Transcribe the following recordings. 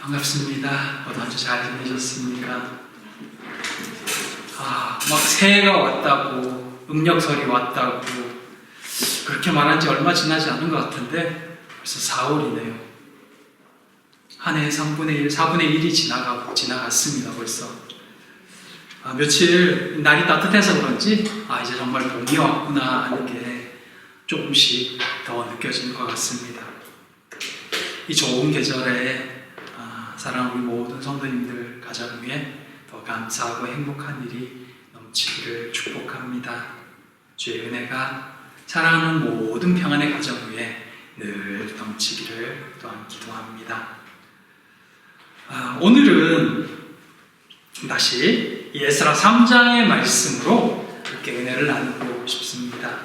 반갑습니다. 한 주 잘 지내셨습니까? 막 새해가 왔다고, 음력설이 왔다고, 그렇게 말한 지 얼마 지나지 않은 것 같은데, 벌써 4월이네요. 한 해 3분의 1, 4분의 1이 지나갔습니다, 벌써. 며칠 날이 따뜻해서 그런지, 이제 정말 봄이 왔구나 하는 게 조금씩 더 느껴지는 것 같습니다. 이 좋은 계절에 사랑하는 우리 모든 성도님들 가정 위에 더 감사하고 행복한 일이 넘치기를 축복합니다. 주의 은혜가 사랑하는 모든 평안의 가정 위에 늘 넘치기를 또한 기도합니다. 오늘은 다시 에스라 3장의 말씀으로 함께 은혜를 나누고 싶습니다.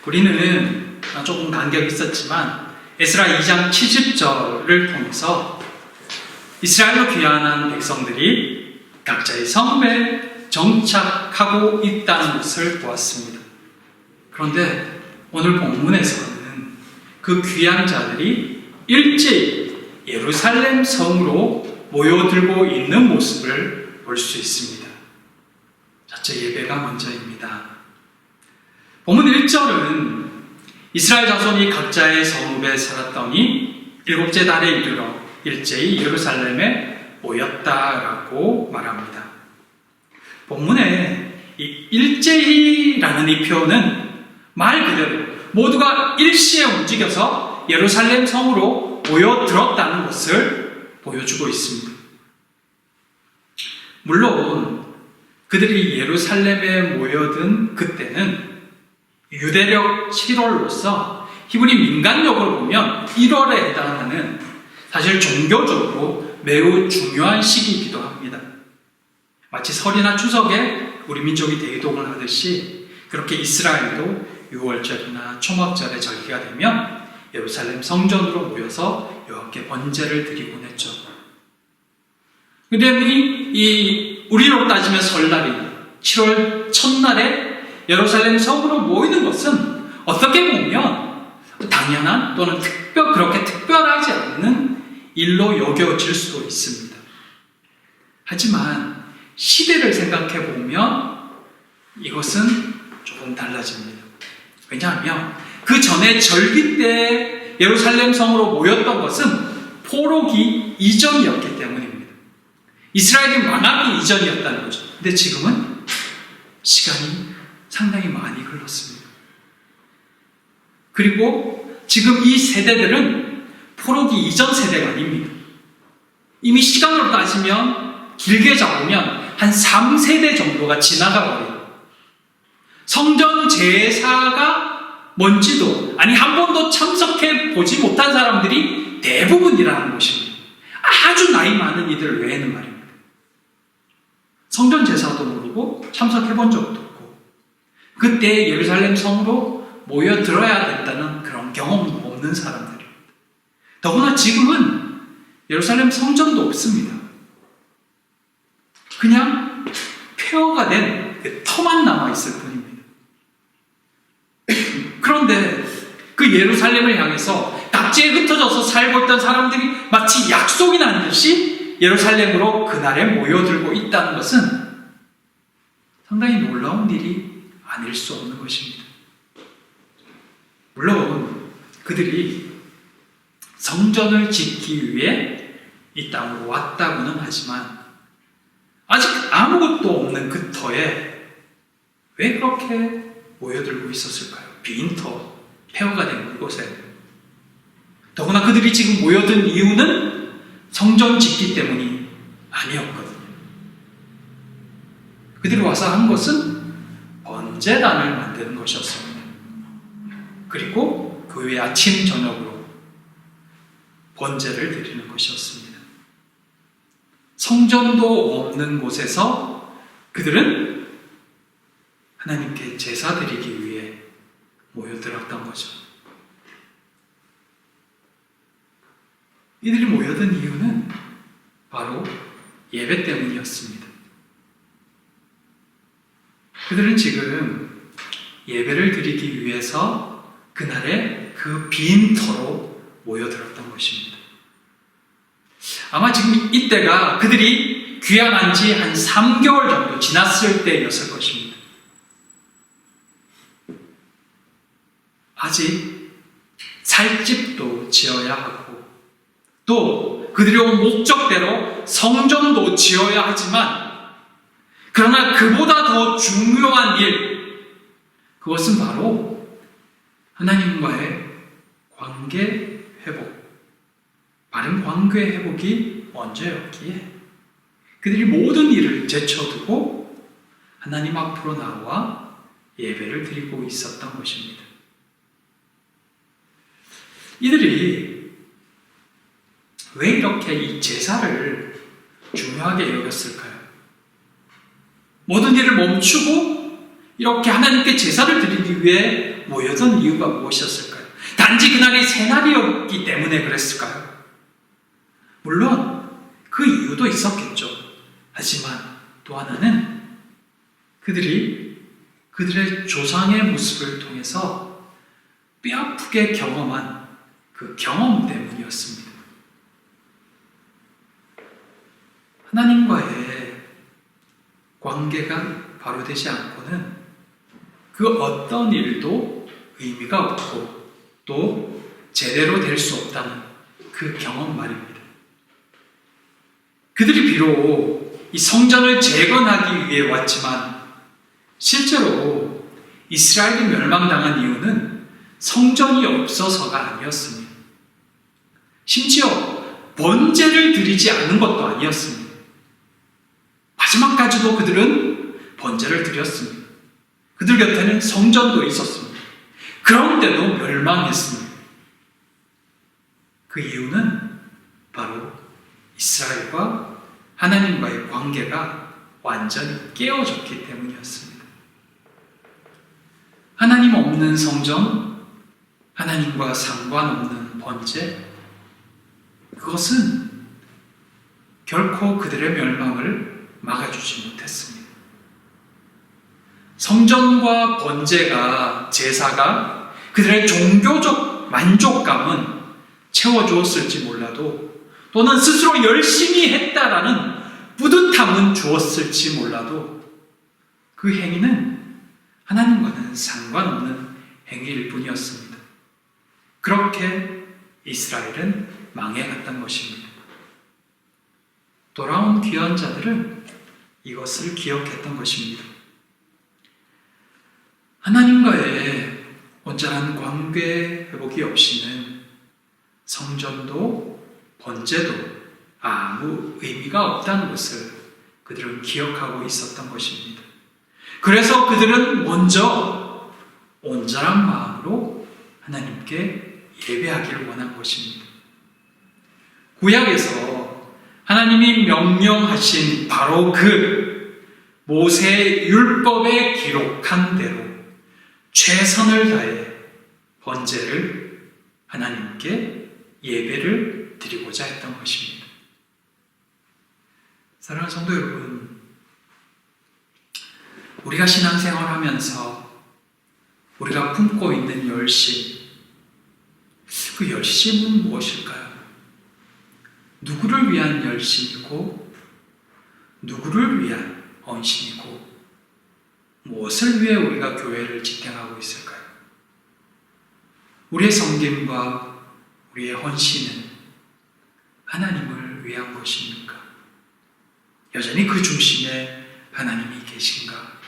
우리는 조금 간격이 있었지만 에스라 2장 70절을 통해서 이스라엘로 귀환한 백성들이 각자의 성읍에 정착하고 있다는 것을 보았습니다. 그런데 오늘 본문에서는 그 귀환자들이 일제히 예루살렘 성으로 모여들고 있는 모습을 볼 수 있습니다. 첫째 예배가 먼저입니다. 본문 1절은 이스라엘 자손이 각자의 성읍에 살았더니 일곱째 달에 이르러 일제히 예루살렘에 모였다라고 말합니다. 본문에 이 일제히라는 이 표현은 말 그대로 모두가 일시에 움직여서 예루살렘 성으로 모여들었다는 것을 보여주고 있습니다. 물론 그들이 예루살렘에 모여든 그때는 유대력 7월로서 히브리 민간력으로 보면 1월에 해당하는 사실 종교적으로 매우 중요한 시기이기도 합니다. 마치 설이나 추석에 우리 민족이 대이동을 하듯이 그렇게 이스라엘도 6월절이나 초막절에 절기가 되면 예루살렘 성전으로 모여서 여호와께 번제를 드리곤 했죠. 그런데 우리로 따지면 설날인 7월 첫날에 예루살렘 성으로 모이는 것은 어떻게 보면 당연한 또는 그렇게 특별하지 않는 일로 여겨질 수도 있습니다. 하지만 시대를 생각해 보면 이것은 조금 달라집니다. 왜냐하면 그 전에 절기 때 예루살렘 성으로 모였던 것은 포로기 이전이었기 때문입니다. 이스라엘이 망하기 이전이었다는 거죠. 근데 지금은 시간이 상당히 많이 흘렀습니다. 그리고 지금 이 세대들은 포로기 이전 세대가 아닙니다. 이미 시간으로 따지면 길게 잡으면 한 3세대 정도가 지나가 버려요. 성전 제사가 뭔지도 한 번도 참석해 보지 못한 사람들이 대부분이라는 것입니다. 아주 나이 많은 이들 외에는 말입니다. 성전 제사도 모르고 참석해 본 적도 없고 그때 예루살렘 성으로 모여들어야 된다는 그런 경험 없는 사람들. 더구나 지금은 예루살렘 성전도 없습니다. 그냥 폐허가 된 그 터만 남아있을 뿐입니다. 그런데 그 예루살렘을 향해서 각지에 흩어져서 살고 있던 사람들이 마치 약속이 난 듯이 예루살렘으로 그날에 모여들고 있다는 것은 상당히 놀라운 일이 아닐 수 없는 것입니다. 물론 그들이 성전을 짓기 위해 이 땅으로 왔다고는 하지만 아직 아무것도 없는 그 터에 왜 그렇게 모여들고 있었을까요? 빈 터, 폐허가 된 그곳에. 더구나 그들이 지금 모여든 이유는 성전 짓기 때문이 아니었거든요. 그들이 와서 한 것은 번제단을 만드는 것이었습니다. 그리고 그 외에 아침 저녁으로 번제를 드리는 것이었습니다. 성전도 없는 곳에서 그들은 하나님께 제사 드리기 위해 모여들었던 거죠. 이들이 모여든 이유는 바로 예배 때문이었습니다. 그들은 지금 예배를 드리기 위해서 그날에 그 빈 터로 모여들었던 것입니다. 아마 지금 이때가 그들이 귀환한 지 한 3개월 정도 지났을 때였을 것입니다. 아직 살 집도 지어야 하고 또 그들이 온 목적대로 성전도 지어야 하지만 그러나 그보다 더 중요한 일, 그것은 바로 하나님과의 관계 회복, 바른 관계 회복이 먼저였기에 그들이 모든 일을 제쳐두고 하나님 앞으로 나와 예배를 드리고 있었던 것입니다. 이들이 왜 이렇게 이 제사를 중요하게 여겼을까요? 모든 일을 멈추고 이렇게 하나님께 제사를 드리기 위해 모여든 이유가 무엇이었을까요? 단지 그날이 새날이었기 때문에 그랬을까요? 물론 그 이유도 있었겠죠. 하지만 또 하나는 그들이 그들의 조상의 모습을 통해서 뼈아프게 경험한 그 경험 때문이었습니다. 하나님과의 관계가 바로 되지 않고는 그 어떤 일도 의미가 없고 또 제대로 될 수 없다는 그 경험 말입니다. 그들이 비록 이 성전을 재건하기 위해 왔지만 실제로 이스라엘이 멸망당한 이유는 성전이 없어서가 아니었습니다. 심지어 번제를 드리지 않은 것도 아니었습니다. 마지막까지도 그들은 번제를 드렸습니다. 그들 곁에는 성전도 있었습니다. 그런데도 멸망했습니다. 그 이유는 바로 이스라엘과 하나님과의 관계가 완전히 깨어졌기 때문이었습니다. 하나님 없는 성전, 하나님과 상관없는 번제, 그것은 결코 그들의 멸망을 막아주지 못했습니다. 성전과 번제가, 제사가 그들의 종교적 만족감은 채워주었을지 몰라도 또는 스스로 열심히 했다라는 뿌듯함은 주었을지 몰라도 그 행위는 하나님과는 상관없는 행위일 뿐이었습니다. 그렇게 이스라엘은 망해갔던 것입니다. 돌아온 귀한 자들은 이것을 기억했던 것입니다. 하나님과의 온전한 관계 회복이 없이는 성전도 번제도 아무 의미가 없다는 것을 그들은 기억하고 있었던 것입니다. 그래서 그들은 먼저 온전한 마음으로 하나님께 예배하기를 원한 것입니다. 구약에서 하나님이 명령하신 바로 그 모세의 율법에 기록한 대로 최선을 다해 번제를 하나님께 예배를 드리고자 했던 것입니다. 사랑하는 성도 여러분, 우리가 신앙생활을 하면서 우리가 품고 있는 열심, 그 열심은 무엇일까요? 누구를 위한 열심이고 누구를 위한 헌신이고 무엇을 위해 우리가 교회를 지탱하고 있을까요? 우리의 섬김과 우리의 헌신은 하나님을 위한 것입니까? 여전히 그 중심에 하나님이 계신가?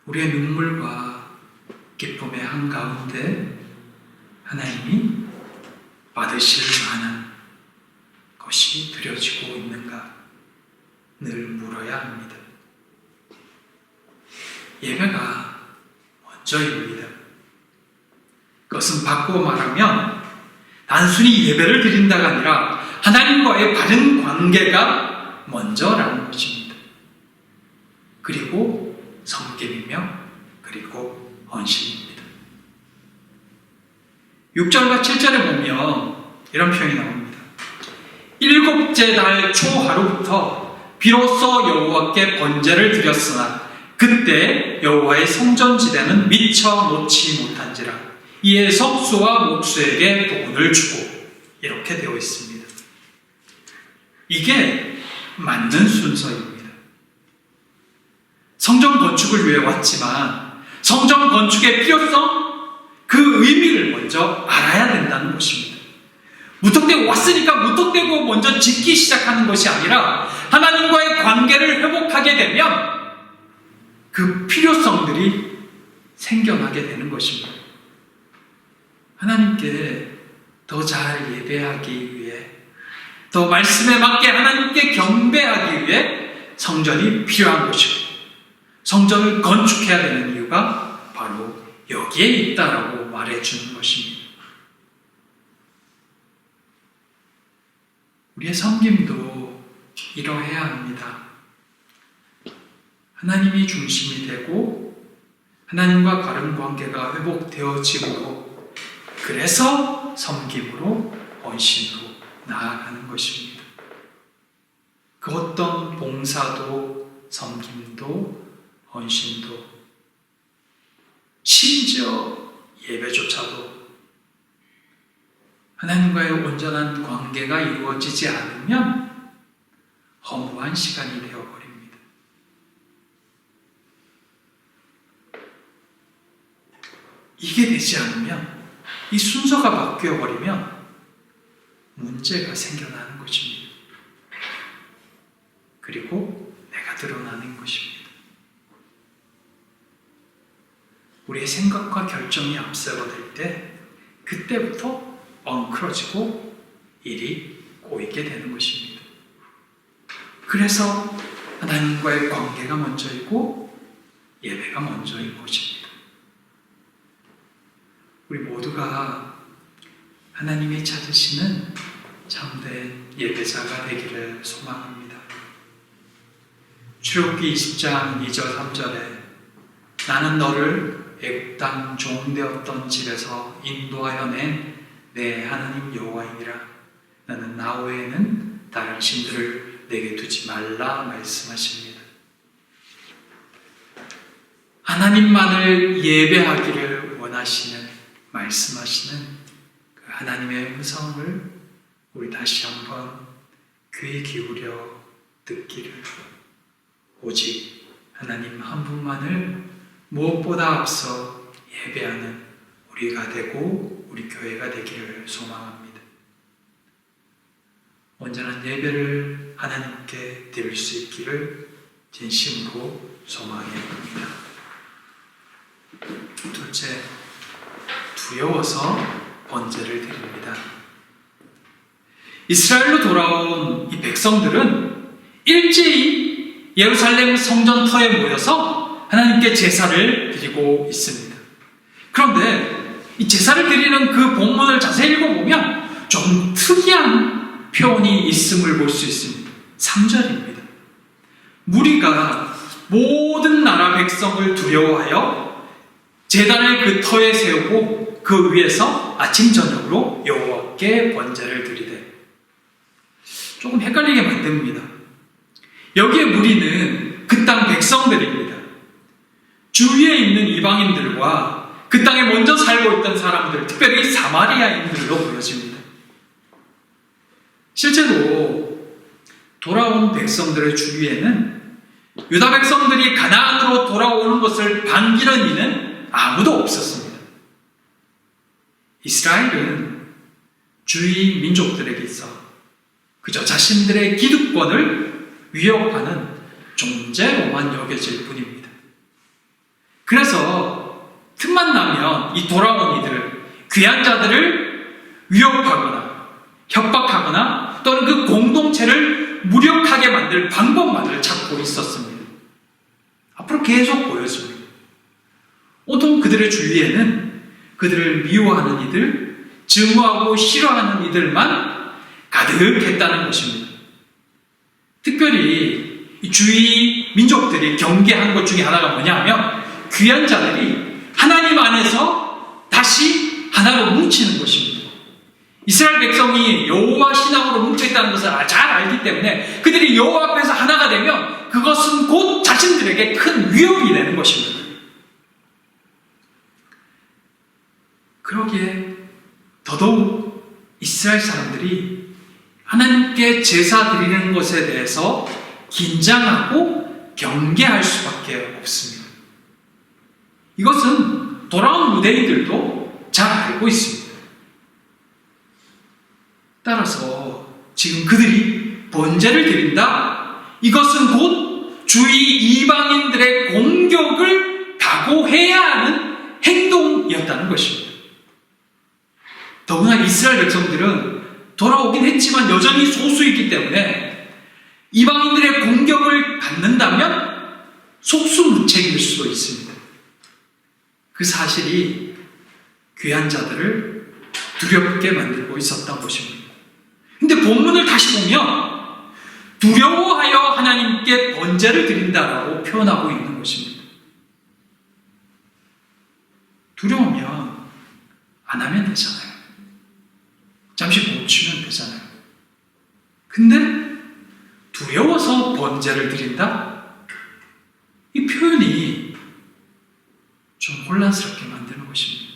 우리의 눈물과 기쁨의 한가운데 하나님이 받으실 만한 것이 드려지고 있는가? 늘 물어야 합니다. 예배가 먼저입니다. 그것은 바꾸어 말하면 단순히 예배를 드린다가 아니라 하나님과의 바른 관계가 먼저라는 것입니다. 그리고 섬김이며 그리고 헌신입니다. 6절과 7절에 보면 이런 표현이 나옵니다. 일곱째 달 초하루부터 비로소 여호와께 번제를 드렸으나 그때 여호와의 성전지대는 미처 놓지 못한지라 이에 석수와 목수에게 돈을 주고, 이렇게 되어 있습니다. 이게 맞는 순서입니다. 성전 건축을 위해 왔지만 성전 건축의 필요성, 그 의미를 먼저 알아야 된다는 것입니다. 무턱대고 왔으니까 무턱대고 먼저 짓기 시작하는 것이 아니라 하나님과의 관계를 회복하게 되면 그 필요성들이 생겨나게 되는 것입니다. 하나님께 더 잘 예배하기 위해, 더 말씀에 맞게 하나님께 경배하기 위해 성전이 필요한 것이고, 성전을 건축해야 되는 이유가 바로 여기에 있다라고 말해주는 것입니다. 우리의 섬김도 이러해야 합니다. 하나님이 중심이 되고 하나님과 바른 관계가 회복되어지고, 그래서 섬김으로 헌신으로 나아가는 것입니다. 그 어떤 봉사도 섬김도 헌신도, 심지어 예배조차도 하나님과의 온전한 관계가 이루어지지 않으면 허무한 시간이 되어버립니다. 이게 되지 않으면, 이 순서가 바뀌어버리면 문제가 생겨나는 것입니다. 그리고 내가 드러나는 것입니다. 우리의 생각과 결정이 앞서버릴 때 그때부터 엉클어지고 일이 꼬이게 되는 것입니다. 그래서 하나님과의 관계가 먼저이고 예배가 먼저인 것입니다. 우리 모두가 하나님이 찾으시는 참된 예배자가 되기를 소망합니다. 출애굽기 20장 2절 3절에 나는 너를 애굽 땅 종되었던 집에서 인도하여 낸 내 하나님 여호와이니라. 나는 나 외에는 다른 신들을 내게 두지 말라 말씀하십니다. 하나님만을 예배하기를 원하시는, 말씀하시는 그 하나님의 음성을 우리 다시 한번 귀 기울여 듣기를, 오직 하나님 한 분만을 무엇보다 앞서 예배하는 우리가 되고 우리 교회가 되기를 소망합니다. 온전한 예배를 하나님께 드릴 수 있기를 진심으로 소망해 봅니다. 둘째, 두려워서 번제를 드립니다. 이스라엘로 돌아온 이 백성들은 일제히 예루살렘 성전터에 모여서 하나님께 제사를 드리고 있습니다. 그런데 이 제사를 드리는 그 본문을 자세히 읽어보면 좀 특이한 표현이 있음을 볼 수 있습니다. 3절입니다. 무리가 모든 나라 백성을 두려워하여 제단을 그 터에 세우고 그 위에서 아침 저녁으로 여호와께 번제를 드리되. 조금 헷갈리게 만듭니다. 여기에 무리는 그 땅 백성들입니다. 주위에 있는 이방인들과 그 땅에 먼저 살고 있던 사람들, 특별히 사마리아인들로 보여집니다. 실제로 돌아온 백성들의 주위에는 유다 백성들이 가나안으로 돌아오는 것을 반기는 이는 아무도 없었습니다. 이스라엘은 주위 민족들에게 있어 그저 자신들의 기득권을 위협하는 존재로만 여겨질 뿐입니다. 그래서 틈만 나면 이 돌아온 이들을, 귀한 자들을 위협하거나 협박하거나 또는 그 공동체를 무력하게 만들 방법만을 찾고 있었습니다. 앞으로 계속 보여집니다. 온통 그들의 주위에는 그들을 미워하는 이들, 증오하고 싫어하는 이들만 가득했다는 것입니다. 특별히 이 주위 민족들이 경계한 것 중에 하나가 뭐냐 하면 귀한 자들이 하나님 안에서 다시 하나로 뭉치는 것입니다. 이스라엘 백성이 여호와 신앙으로 뭉쳐있다는 것을 잘 알기 때문에 그들이 여호와 앞에서 하나가 되면 그것은 곧 자신들에게 큰 위협이 되는 것입니다. 그러기에 더더욱 이스라엘 사람들이 하나님께 제사 드리는 것에 대해서 긴장하고 경계할 수밖에 없습니다. 이것은 돌아온 유대인들도 잘 알고 있습니다. 따라서 지금 그들이 번제를 드린다. 이것은 곧 주위 이방인들의 공격을 각오해야 하는 행동이었다는 것입니다. 더구나 이스라엘 백성들은 돌아오긴 했지만 여전히 소수이기 때문에 이방인들의 공격을 받는다면 속수무책일 수도 있습니다. 그 사실이 귀한 자들을 두렵게 만들고 있었던 것입니다. 근데 본문을 다시 보면 두려워하여 하나님께 번제를 드린다라고 표현하고 있는 것입니다. 두려우면 안 하면 되잖아요. 잠시 멈추면 되잖아요. 근데 두려워서 번제를 드린다? 이 표현이 좀 혼란스럽게 만드는 것입니다.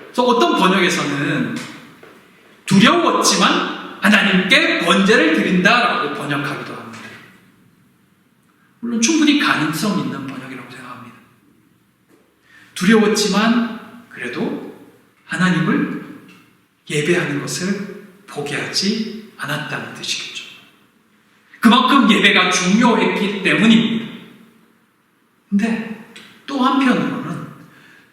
그래서 어떤 번역에서는 두려웠지만 하나님께 번제를 드린다라고 번역하기도 합니다. 물론 충분히 가능성 있는 번역이라고 생각합니다. 두려웠지만 그래도 하나님을 예배하는 것을 포기하지 않았다는 뜻이겠죠. 그만큼 예배가 중요했기 때문입니다. 근데 또 한편으로는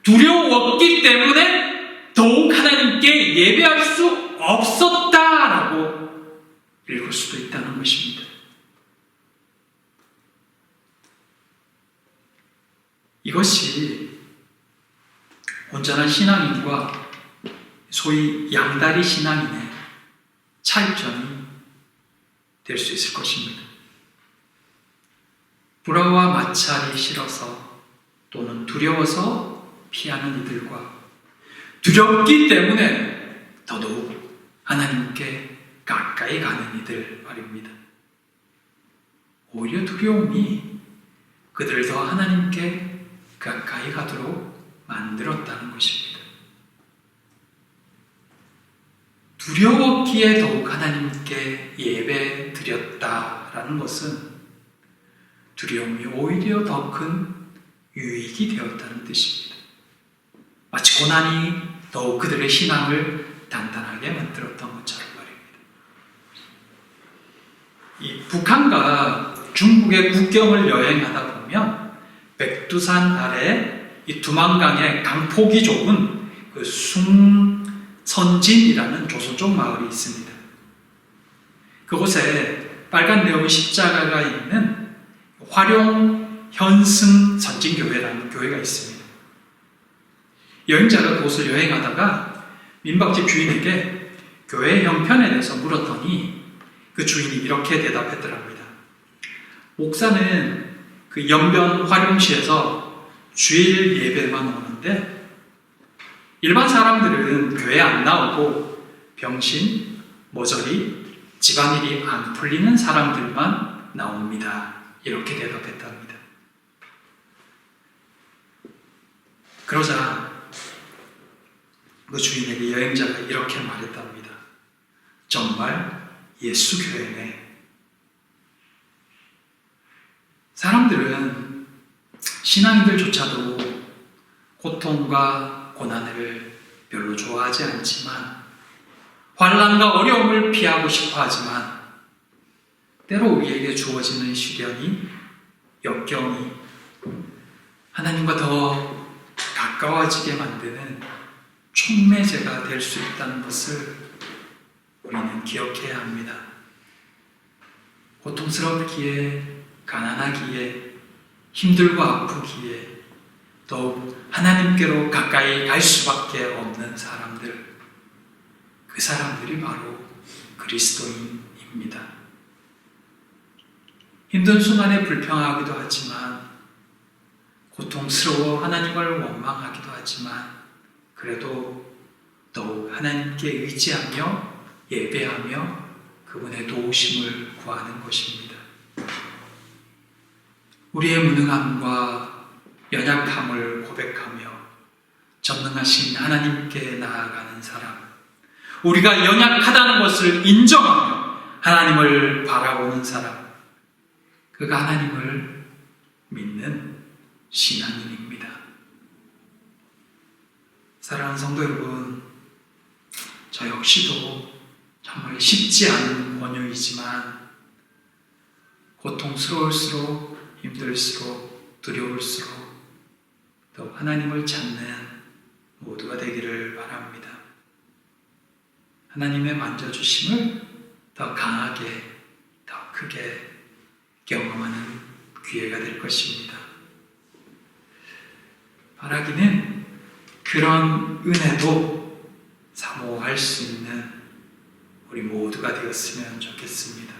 두려웠기 때문에 더욱 하나님께 예배할 수 없었다라고 읽을 수도 있다는 것입니다. 이것이 온전한 신앙인과 소위 양다리 신앙인의 차이점이 될 수 있을 것입니다. 불화와 마찰이 싫어서 또는 두려워서 피하는 이들과 두렵기 때문에 더더욱 하나님께 가까이 가는 이들 말입니다. 오히려 두려움이 그들을 더 하나님께 가까이 가도록 만들었다는 것입니다. 두려웠기에 더욱 하나님께 예배 드렸다라는 것은 두려움이 오히려 더 큰 유익이 되었다는 뜻입니다. 마치 고난이 더욱 그들의 신앙을 단단하게 만들었던 것처럼 말입니다. 이 북한과 중국의 국경을 여행하다 보면 백두산 아래 이 두만강의 강폭이 좁은 그 숭선진이라는 조선족 마을이 있습니다. 그곳에 빨간 네온 십자가가 있는 화룡 현승 선진교회라는 교회가 있습니다. 여행자가 그곳을 여행하다가 민박집 주인에게 교회 형편에 대해서 물었더니 그 주인이 이렇게 대답했더랍니다. 목사는 그 연변 화룡시에서 주일 예배만 오는데 일반 사람들은 교회 안 나오고 병신, 모조리, 집안일이 안 풀리는 사람들만 나옵니다. 이렇게 대답했답니다. 그러자 그 주인에게 여행자가 이렇게 말했답니다. 정말 예수 교회네. 사람들은 신앙인들조차도 고통과 고난을 별로 좋아하지 않지만 환난과 어려움을 피하고 싶어 하지만 때로 우리에게 주어지는 시련이 역경이 하나님과 더 가까워지게 만드는 촉매제가 될 수 있다는 것을 우리는 기억해야 합니다. 고통스럽기에, 가난하기에, 힘들고 아프기에 더욱 하나님께로 가까이 갈 수밖에 없는 사람들, 그 사람들이 바로 그리스도인입니다. 힘든 순간에 불평하기도 하지만 고통스러워 하나님을 원망하기도 하지만 그래도 더욱 하나님께 의지하며 예배하며 그분의 도우심을 구하는 것입니다. 우리의 무능함과 연약함을 고백하며 전능하신 하나님께 나아가는 사람, 우리가 연약하다는 것을 인정하며 하나님을 바라보는 사람, 그가 하나님을 믿는 신앙인입니다. 사랑하는 성도 여러분, 저 역시도 정말 쉽지 않은 권유이지만 고통스러울수록, 힘들수록, 두려울수록 더 하나님을 찾는 모두가 되기를 바랍니다. 하나님의 만져주심을 더 강하게, 더 크게 경험하는 기회가 될 것입니다. 바라기는 그런 은혜도 사모할 수 있는 우리 모두가 되었으면 좋겠습니다.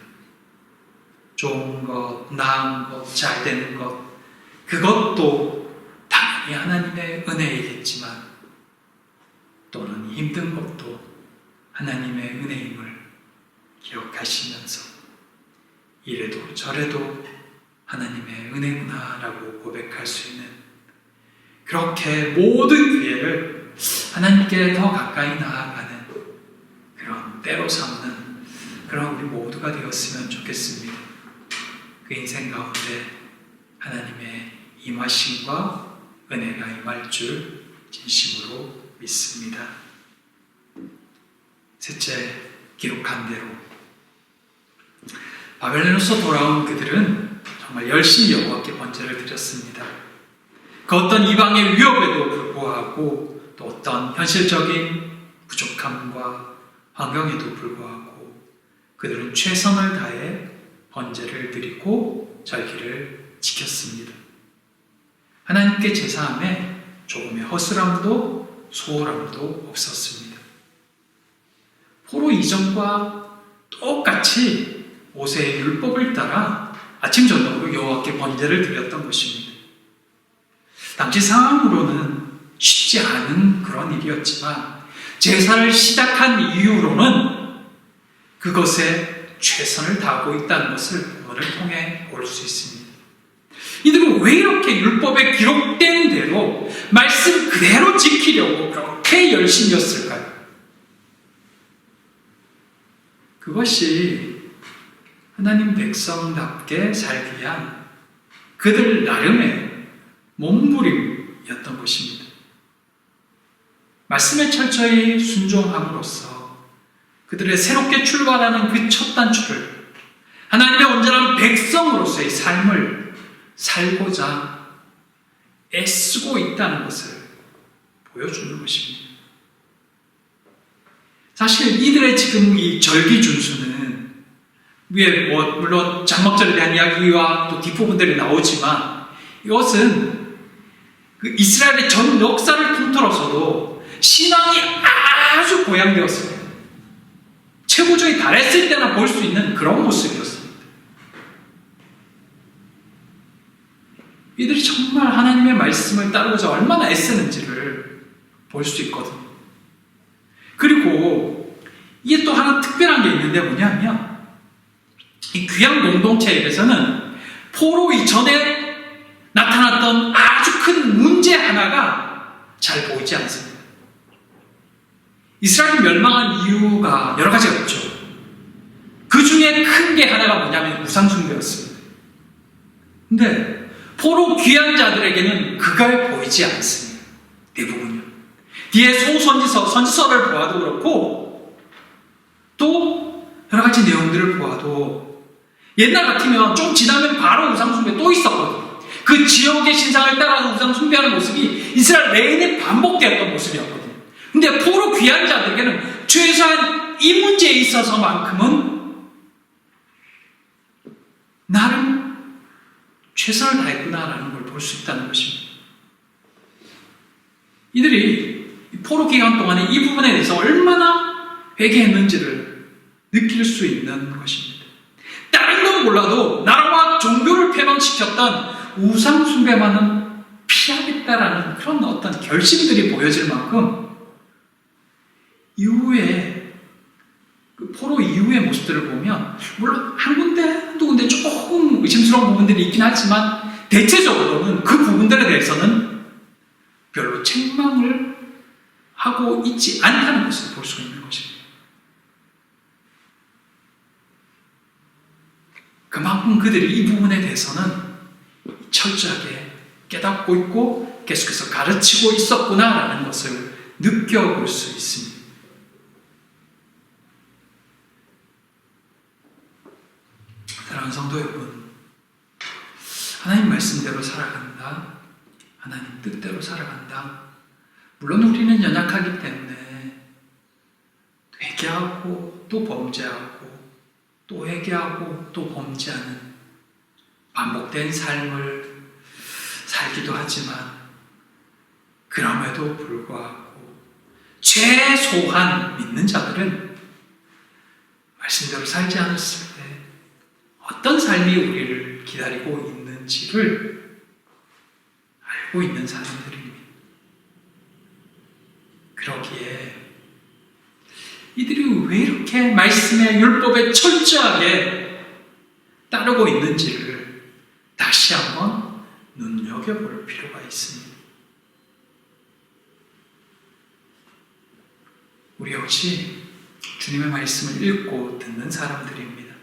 좋은 것, 나은 것, 잘 되는 것, 그것도 당연히 하나님의 은혜이겠지만 또는 힘든 것도 하나님의 은혜임을 기억하시면서 이래도 저래도 하나님의 은혜구나라고 고백할 수 있는, 그렇게 모든 기회를 하나님께 더 가까이 나아가는 그런 때로 삼는 그런 우리 모두가 되었으면 좋겠습니다. 그 인생 가운데 하나님의 임하심과 은혜가 임할 줄 진심으로 믿습니다. 셋째, 기록한 대로 바벨론에서 돌아온 그들은 정말 열심히 여호와께 번제를 드렸습니다. 그 어떤 이방의 위협에도 불구하고 또 어떤 현실적인 부족함과 환경에도 불구하고 그들은 최선을 다해 번제를 드리고 절기를 지켰습니다. 하나님께 제사함에 조금의 허술함도 소홀함도 없었습니다. 포로 이전과 똑같이 모세의 율법을 따라 아침 저녁으로 여호와께 번제를 드렸던 것입니다. 당시 상황으로는 쉽지 않은 그런 일이었지만 제사를 시작한 이후로는 그것에 최선을 다하고 있다는 것을 본문을 통해 볼 수 있습니다. 이들은 왜 이렇게 율법에 기록된 대로 말씀 그대로 지키려고 그렇게 열심이었을까요? 그것이 하나님 백성답게 살기 위한 그들 나름의 몸부림이었던 것입니다. 말씀에 철저히 순종함으로써 그들의 새롭게 출발하는 그 첫 단추를 하나님의 온전한 백성으로서의 삶을 살고자 애쓰고 있다는 것을 보여주는 것입니다. 사실 이들의 지금 이 절기 준수는 위에 물론 장막절에 대한 이야기와 또 뒷부분들이 나오지만 이것은 그 이스라엘의 전 역사를 통틀어서도 신앙이 아주 고양되었을 때 최고조에 달했을 때나 볼 수 있는 그런 모습이었습니다. 이들이 정말 하나님의 말씀을 따르고자 얼마나 애쓰는지를 볼 수 있거든요. 그리고 이게 또 하나 특별한 게 있는데 뭐냐면 이 귀양 공동체에서는 포로 이전에 나타났던 아주 큰 문제 하나가 잘 보이지 않습니다. 이스라엘이 멸망한 이유가 여러 가지가 있죠. 그 중에 큰 게 하나가 뭐냐면 우상숭배였습니다. 근데 포로 귀한 자들에게는 그가 보이지 않습니다. 대부분요. 뒤에 선지서를 보아도 그렇고 또 여러 가지 내용들을 보아도 옛날 같으면 좀 지나면 바로 우상숭배 또 있었거든요. 그 지역의 신상을 따라서 우상숭배하는 모습이 이스라엘 내내 반복되었던 모습이었거든요. 근데 포로 귀한 자들에게는 최소한 이 문제에 있어서만큼은 나름 최선을 다했구나라는 걸 볼 수 있다는 것입니다. 이들이 포로 기간 동안에 이 부분에 대해서 얼마나 회개했는지를 느낄 수 있는 것입니다. 다른 건 몰라도 나라와 종교를 폐망시켰던 우상 숭배만은 피하겠다라는 그런 어떤 결심들이 보여질 만큼 이후에 그 포로 이후의 모습들을 보면 물론 한두 군데 조금 의심스러운 부분들이 있긴 하지만 대체적으로는 그 부분들에 대해서는 별로 책망을 하고 있지 않다는 것을 볼 수 있는 것입니다. 그만큼 그들이 이 부분에 대해서는 철저하게 깨닫고 있고 계속해서 가르치고 있었구나라는 것을 느껴볼 수 있습니다. 사랑하는 성도 여러분, 하나님 말씀대로 살아간다, 하나님 뜻대로 살아간다. 물론 우리는 연약하기 때문에 회개하고 또 범죄하고 또 회개하고 또 범죄하는 반복된 삶을 살기도 하지만, 그럼에도 불구하고 최소한 믿는 자들은 말씀대로 살지 않았을 때 어떤 삶이 우리를 기다리고 있는지를 알고 있는 사람들입니다. 그러기에 이들이 왜 이렇게 말씀의 율법에 철저하게 따르고 있는지를 다시 한번 눈여겨볼 필요가 있습니다. 우리 역시 주님의 말씀을 읽고 듣는 사람들입니다.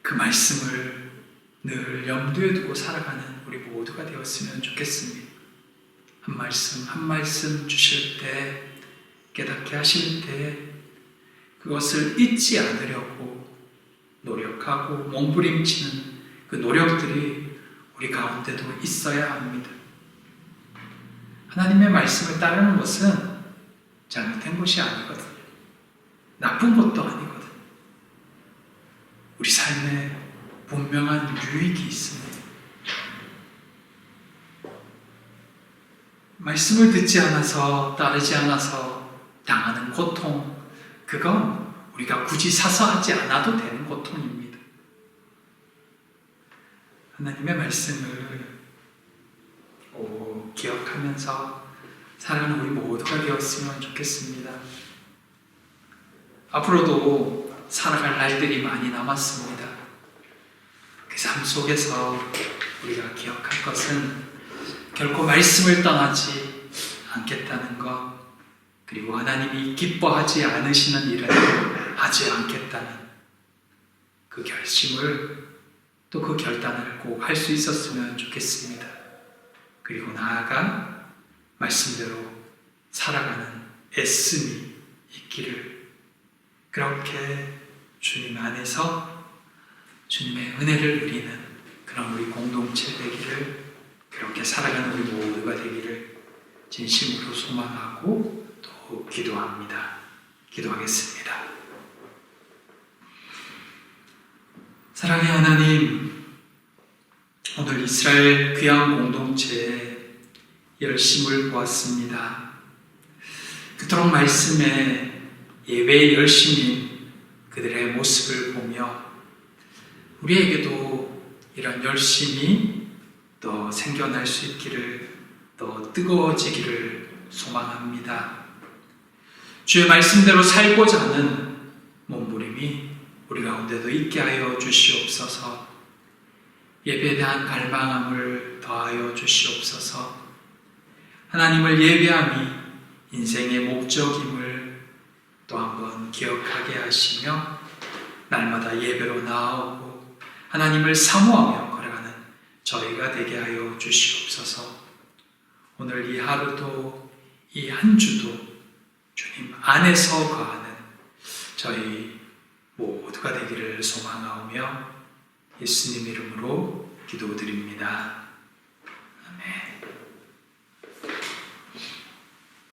그 말씀을 늘 염두에 두고 살아가는 우리 모두가 되었으면 좋겠습니다. 한 말씀 한 말씀 주실 때, 깨닫게 하실 때 그것을 잊지 않으려고 노력하고 몸부림치는 그 노력들이 우리 가운데도 있어야 합니다. 하나님의 말씀을 따르는 것은 잘못된 것이 아니거든요. 나쁜 것도 아니거든요. 우리 삶에 분명한 유익이 있습니다. 말씀을 듣지 않아서, 따르지 않아서 당하는 고통, 그건 우리가 굳이 사서 하지 않아도 되는 고통입니다. 하나님의 말씀을 기억하면서 살아가는 우리 모두가 되었으면 좋겠습니다. 앞으로도 살아갈 날들이 많이 남았습니다. 그 삶 속에서 우리가 기억할 것은 결코 말씀을 떠나지 않겠다는 것, 그리고 하나님이 기뻐하지 않으시는 일은 하지 않겠다는 그 결심을, 또 그 결단을 꼭 할 수 있었으면 좋겠습니다. 그리고 나아가 말씀대로 살아가는 애씀이 있기를, 그렇게 주님 안에서 주님의 은혜를 누리는 그런 우리 공동체 되기를, 그렇게 살아가는 우리 모두가 되기를 진심으로 소망하고 또 기도합니다. 기도하겠습니다. 사랑의 하나님, 오늘 이스라엘 귀한 공동체의 열심을 보았습니다. 그토록 말씀에 예배의 열심인 그들의 모습을 보며 우리에게도 이런 열심이 또 생겨날 수 있기를, 또 뜨거워지기를 소망합니다. 주의 말씀대로 살고자 하는 몸부림이 우리 가운데도 있게 하여 주시옵소서. 예배에 대한 갈망함을 더하여 주시옵소서. 하나님을 예배함이 인생의 목적임을 또 한번 기억하게 하시며, 날마다 예배로 나아오고 하나님을 사모하며 걸어가는 저희가 되게 하여 주시옵소서. 오늘 이 하루도, 이 한 주도 주님 안에서 거하는 저희 모두가 되기를 소망하오며 예수님 이름으로 기도드립니다.